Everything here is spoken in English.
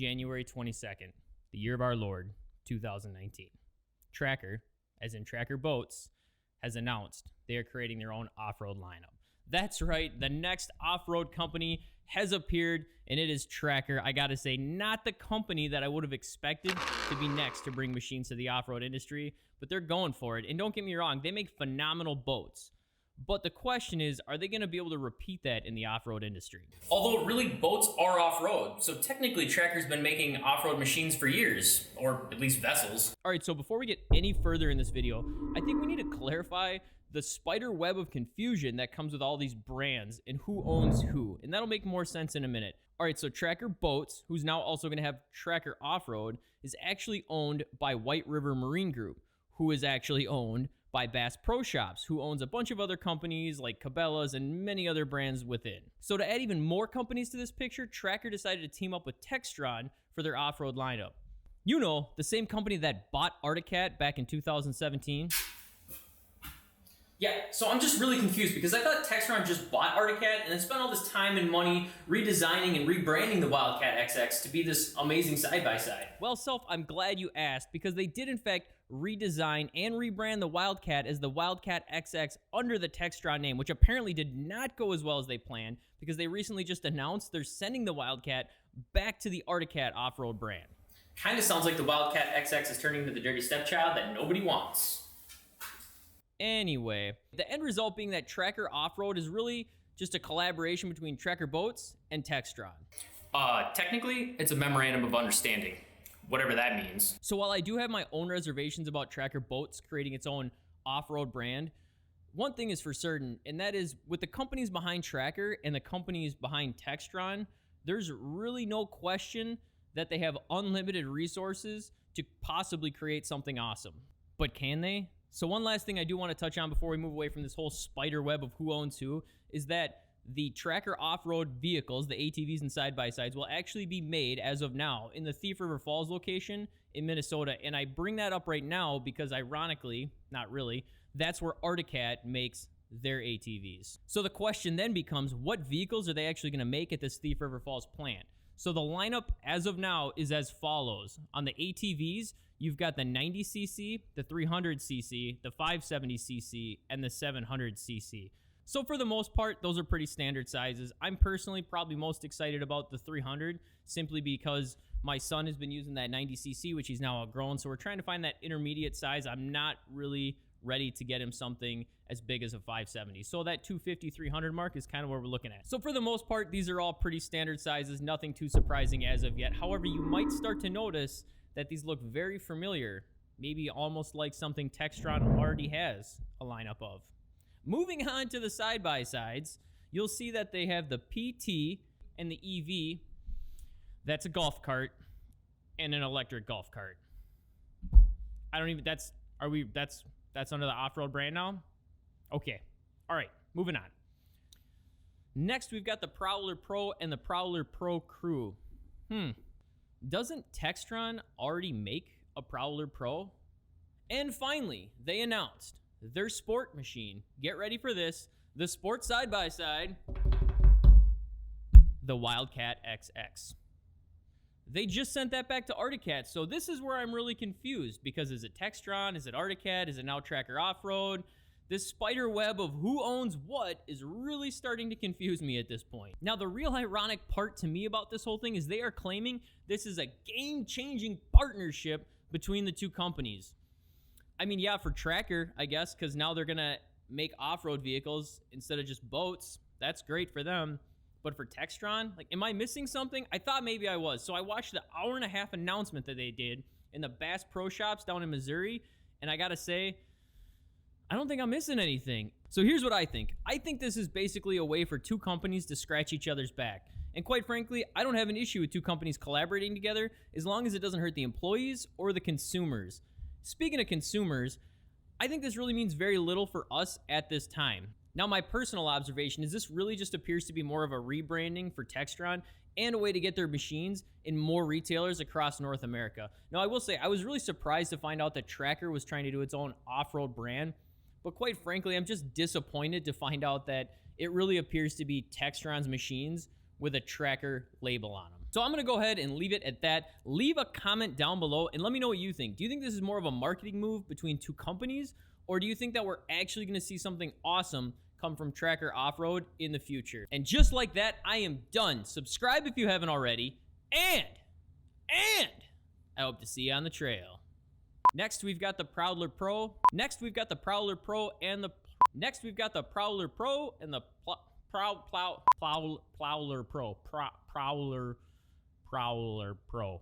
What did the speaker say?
January 22nd, the year of our Lord, 2019. Trakcer, as in Trakcer Boats, has announced they are creating their own off-road lineup. That's right, the next off-road company has appeared, and it is Trakcer. I gotta say, not the company that I would have expected to be next to bring machines to the off-road industry, but they're going for it. And don't get me wrong, they make phenomenal boats. But the question is, are they going to be able to repeat that in the off-road industry? Although really boats are off-road, so technically Trakcer's been making off-road machines for years, or at least vessels. All right, so before we get any further in this video, I think we need to clarify the spider web of confusion that comes with all these brands and who owns who, and that'll make more sense in a minute. All right, so Trakcer Boats, who's now also going to have Trakcer Off Road, is actually owned by White River Marine Group, who is actually owned by Bass Pro Shops, who owns a bunch of other companies like Cabela's and many other brands within. So to add even more companies to this picture, Trakcer decided to team up with Textron for their off-road lineup. You know, the same company that bought Arctic Cat back in 2017. Yeah, so I'm just really confused because I thought Textron just bought Arctic Cat and then spent all this time and money redesigning and rebranding the Wildcat XX to be this amazing side-by-side. Well, Self, I'm glad you asked because they did in fact redesign and rebrand the Wildcat as the Wildcat XX under the Textron name, which apparently did not go as well as they planned because they recently just announced they're sending the Wildcat back to the Arctic Cat off-road brand. Kind of sounds like the Wildcat XX is turning into the dirty stepchild that nobody wants. Anyway, the end result being that Trakcer Off Road is really just a collaboration between Trakcer Boats and Textron. Technically, it's a memorandum of understanding, whatever that means. So while I do have my own reservations about Trakcer Boats creating its own off-road brand, one thing is for certain, and that is with the companies behind Trakcer and the companies behind Textron, there's really no question that they have unlimited resources to possibly create something awesome. But can they? So one last thing I do want to touch on before we move away from this whole spider web of who owns who is that the Trakcer off-road vehicles, the ATVs and side-by-sides, will actually be made as of now in the Thief River Falls location in Minnesota. And I bring that up right now because ironically, not really, that's where Arctic Cat makes their ATVs. So the question then becomes, what vehicles are they actually going to make at this Thief River Falls plant? So the lineup as of now is as follows. On the ATVs, you've got the 90cc, the 300cc, the 570cc, and the 700cc. So for the most part, those are pretty standard sizes. I'm personally probably most excited about the 300 simply because my son has been using that 90cc, which he's now outgrown. So we're trying to find that intermediate size. I'm not really ready to get him something as big as a 570. So that 250, 300 mark is kind of where we're looking at. So for the most part, these are all pretty standard sizes, nothing too surprising as of yet. However, you might start to notice that these look very familiar, maybe almost like something Textron already has a lineup of. Moving on to the side-by-sides, you'll see that they have the PT and the EV. That's a golf cart and an electric golf cart. That's under the off-road brand now? Okay. All right, moving on. Next, we've got the Prowler Pro and the Prowler Pro Crew. Doesn't Textron already make a Prowler Pro? And finally, they announced their sport machine. Get ready for this. The sport side-by-side, the Wildcat XX. They just sent that back to Arctic Cat, so this is where I'm really confused because is it Textron, is it Arctic Cat, is it now Trakcer Off Road? This spider web of who owns what is really starting to confuse me at this point. Now, the real ironic part to me about this whole thing is they are claiming this is a game-changing partnership between the two companies. I mean, yeah, for Trakcer, I guess, because now they're going to make off-road vehicles instead of just boats. That's great for them. But for Textron, like, am I missing something? I thought maybe I was. So I watched the hour-and-a-half announcement that they did in the Bass Pro Shops down in Missouri, and I got to say, I don't think I'm missing anything. So here's what I think. I think this is basically a way for two companies to scratch each other's back. And quite frankly, I don't have an issue with two companies collaborating together as long as it doesn't hurt the employees or the consumers. Speaking of consumers, I think this really means very little for us at this time. Now, my personal observation is this really just appears to be more of a rebranding for Textron and a way to get their machines in more retailers across North America. Now, I will say, I was really surprised to find out that Trakcer was trying to do its own off-road brand. But quite frankly, I'm just disappointed to find out that it really appears to be Textron's machines with a Trakcer label on them. So I'm gonna go ahead and leave it at that. Leave a comment down below and let me know what you think. Do you think this is more of a marketing move between two companies, or do you think that we're actually gonna see something awesome come from Trakcer Off Road in the future? And just like that, I am done. Subscribe if you haven't already, and I hope to see you on the trail. Next, we've got the Prowler Pro. Next, we've got the Prowler Pro and the Prowler Pro. Prowler Pro.